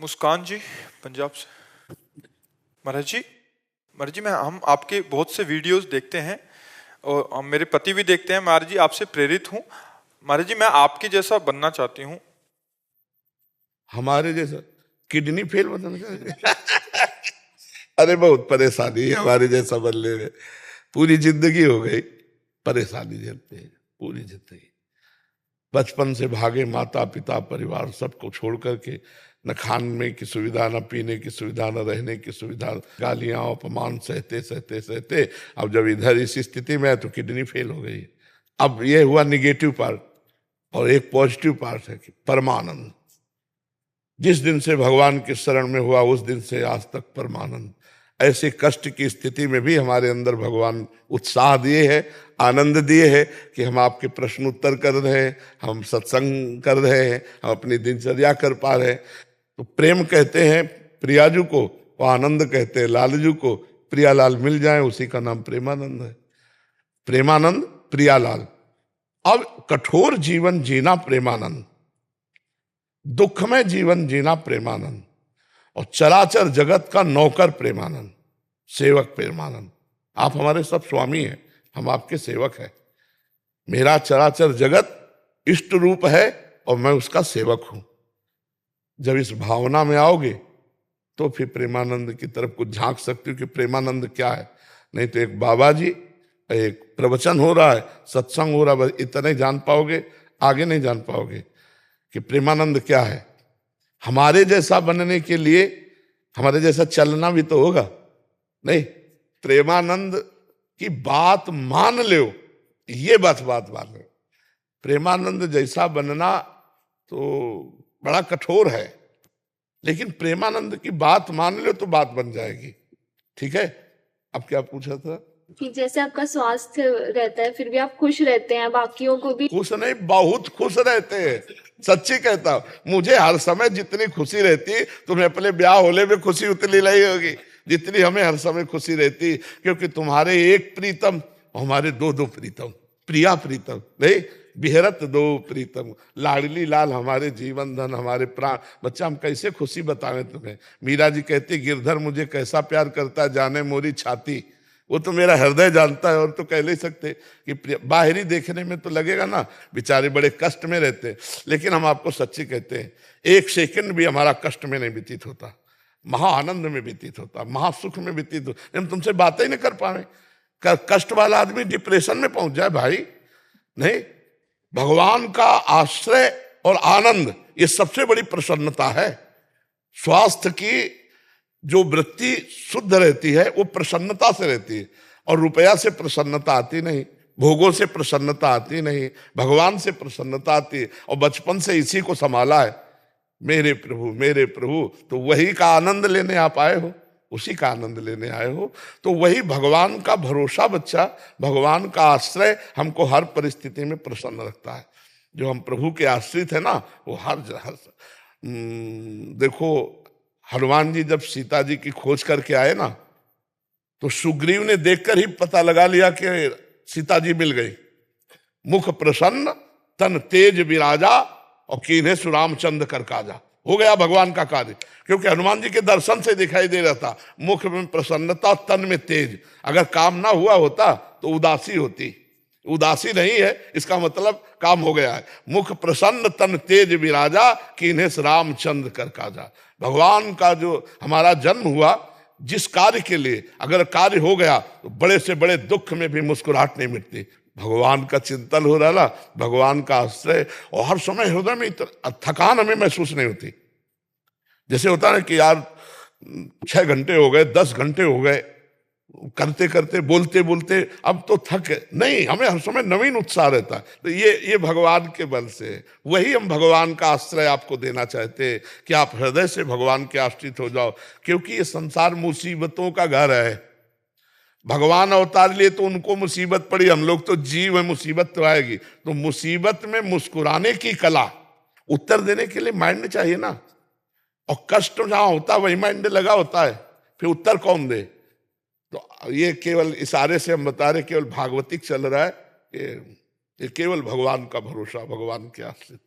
मुस्कान जी पंजाब से। महाराज जी हम आपके बहुत से वीडियोस देखते हैं और मेरे पति भी देखते हैं। महाराज जी आपसे प्रेरित हूँ। महाराज जी मैं आपके जैसा बनना चाहती हूँ। हमारे जैसा किडनी फेल बनना चाहते अरे बहुत परेशानी है हमारे जैसा बनने में। पूरी जिंदगी हो गई परेशानी झेलते हैं, पूरी जिंदगी। बचपन से भागे माता पिता परिवार सबको छोड़ करके, न खाने की सुविधा, न पीने की सुविधा, न रहने की सुविधा, गालियां अपमान सहते सहते सहते अब जब इधर इस स्थिति में है तो किडनी फेल हो गई। अब ये हुआ निगेटिव पार्ट, और एक पॉजिटिव पार्ट है कि परमानंद। जिस दिन से भगवान के शरण में हुआ उस दिन से आज तक परमानंद। ऐसे कष्ट की स्थिति में भी हमारे अंदर भगवान उत्साह दिए है, आनंद दिए है कि हम आपके प्रश्न उत्तर कर रहे हैं, हम सत्संग कर रहे हैं, हम अपनी दिनचर्या कर पा रहे हैं। तो प्रेम कहते हैं प्रियाजू को, और आनंद कहते हैं लालजू को। प्रियालाल मिल जाए उसी का नाम प्रेमानंद है। प्रेमानंद प्रियालाल। अब कठोर जीवन जीना प्रेमानंद, दुखमय जीवन जीना प्रेमानंद, और चराचर जगत का नौकर प्रेमानंद, सेवक प्रेमानंद। आप हमारे सब स्वामी हैं, हम आपके सेवक हैं। मेरा चराचर जगत इष्ट रूप है और मैं उसका सेवक हूं। जब इस भावना में आओगे तो फिर प्रेमानंद की तरफ कुछ झांक सकते हो कि प्रेमानंद क्या है। नहीं तो एक बाबा जी, एक प्रवचन हो रहा है, सत्संग हो रहा है, इतना ही जान पाओगे, आगे नहीं जान पाओगे कि प्रेमानंद क्या है। हमारे जैसा बनने के लिए हमारे जैसा चलना भी तो होगा। नहीं, प्रेमानंद की बात मान लो, ये बात मान लो। प्रेमानंद जैसा बनना तो बड़ा कठोर है, लेकिन प्रेमानंद की बात मान लो तो बात बन जाएगी। ठीक है, अब क्या पूछा था? कि जैसे आपका स्वास्थ्य रहता है फिर भी आप खुश रहते हैं, बाकियों को भी खुश नहीं, बहुत खुश रहते हैं। सच्ची कहता हूं, मुझे हर समय जितनी खुशी रहती, तुम्हें अपने ब्याह होने में खुशी उतनी नहीं होगी जितनी हमें हर समय खुशी रहती, क्योंकि तुम्हारे एक प्रीतम, हमारे दो दो प्रीतम, प्रिया प्रीतम नहीं, बिहरत दो प्रीतम, लाडली लाल हमारे जीवन धन, हमारे प्राण। बच्चा हम कैसे खुशी बतावें तुम्हें। मीरा जी कहती गिरधर मुझे कैसा प्यार करता है जाने मोरी छाती, वो तो मेरा हृदय जानता है। और तो कह नहीं सकते कि बाहरी देखने में तो लगेगा ना बेचारे बड़े कष्ट में रहते हैं, लेकिन हम आपको सच्ची कहते हैं एक सेकंड भी हमारा कष्ट में नहीं व्यतीत होता, महा आनंद में व्यतीत होता, महासुख में व्यतीत होता। हम तुमसे बातें ही नहीं कर पाए। कष्ट वाला आदमी डिप्रेशन में पहुंच जाए भाई, नहीं। भगवान का आश्रय और आनंद ये सबसे बड़ी प्रसन्नता है। स्वास्थ्य की जो वृत्ति शुद्ध रहती है वो प्रसन्नता से रहती है, और रुपया से प्रसन्नता आती नहीं, भोगों से प्रसन्नता आती नहीं, भगवान से प्रसन्नता आती है। और बचपन से इसी को संभाला है, मेरे प्रभु मेरे प्रभु। तो वही का आनंद लेने आप आए हो, उसी का आनंद लेने आए हो। तो वही भगवान का भरोसा बच्चा, भगवान का आश्रय हमको हर परिस्थिति में प्रसन्न रखता है। जो हम प्रभु के आश्रित है ना, वो हर देखो हनुमान जी जब सीता जी की खोज करके आए ना, तो सुग्रीव ने देखकर ही पता लगा लिया कि सीता जी मिल गई। मुख प्रसन्न तन तेज विराजा, और कीन्हे सुरामचंद्र कर काजा। हो गया भगवान का कार्य, क्योंकि हनुमान जी के दर्शन से दिखाई दे रहा था। मुख में प्रसन्नता, तन में तेज। अगर काम ना हुआ होता तो उदासी होती, उदासी नहीं है, इसका मतलब काम हो गया है। मुख प्रसन्न तन तेज विराजा, कीन्हे रामचंद्र कर काजा। भगवान का जो हमारा जन्म हुआ जिस कार्य के लिए, अगर कार्य हो गया तो बड़े से बड़े दुख में भी मुस्कुराहट नहीं मिटती। भगवान का चिंतन हो रहा, भगवान का आश्रय, और हर समय हृदय में थकान हमें महसूस नहीं होती। जैसे होता है कि यार 6 घंटे हो गए, 10 घंटे हो गए, करते करते बोलते बोलते अब तो थक नहीं, हमें हर समय नवीन उत्साह रहता है। तो ये भगवान के बल से, वही हम भगवान का आश्रय आपको देना चाहते हैं कि आप हृदय से भगवान के आश्रित हो जाओ। क्योंकि ये संसार मुसीबतों का घर है। भगवान अवतार लिए तो उनको मुसीबत पड़ी, हम लोग तो जीव है, मुसीबत तो आएगी। तो मुसीबत में मुस्कुराने की कला, उत्तर देने के लिए माइंड चाहिए ना, और कष्ट जहां होता है वही माइंड लगा होता है, फिर उत्तर कौन दे। तो ये केवल इशारे से हम बता रहे, केवल भागवतिक चल रहा है, ये केवल भगवान का भरोसा, भगवान के आश्रित।